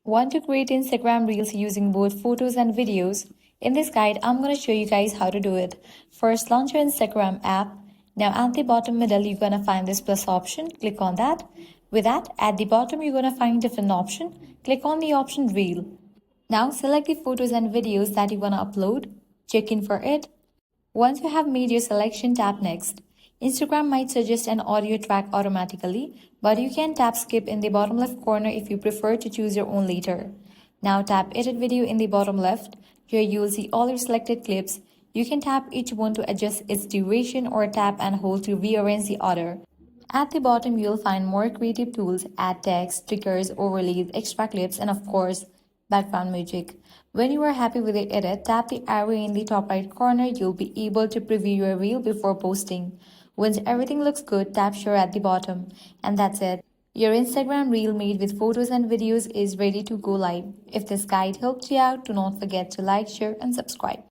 Want to create Instagram Reels using both photos and videos? In this guide, I'm going to show you guys how to do it. First, launch your Instagram app. Now at the bottom middle, you're going to find this plus option. Click on that. With that, at the bottom, you're going to find different option. Click on the option Reel. Now select the photos and videos that you want to upload. Check in for it. Once you have made your selection, tap Next. Instagram might suggest an audio track automatically, but you can tap Skip in the bottom left corner if you prefer to choose your own later. Now tap Edit Video in the bottom left. Here you will see all your selected clips. You can tap each one to adjust its duration or tap and hold to rearrange the order. At the bottom, you'll find more creative tools, add text, stickers, overlays, extra clips, and of course, background music. When you are happy with the edit, tap the arrow in the top right corner. You'll be able to preview your reel before posting. Once everything looks good, tap Share at the bottom. And that's it. Your Instagram reel made with photos and videos is ready to go live. If this guide helped you out, do not forget to like, share, and subscribe.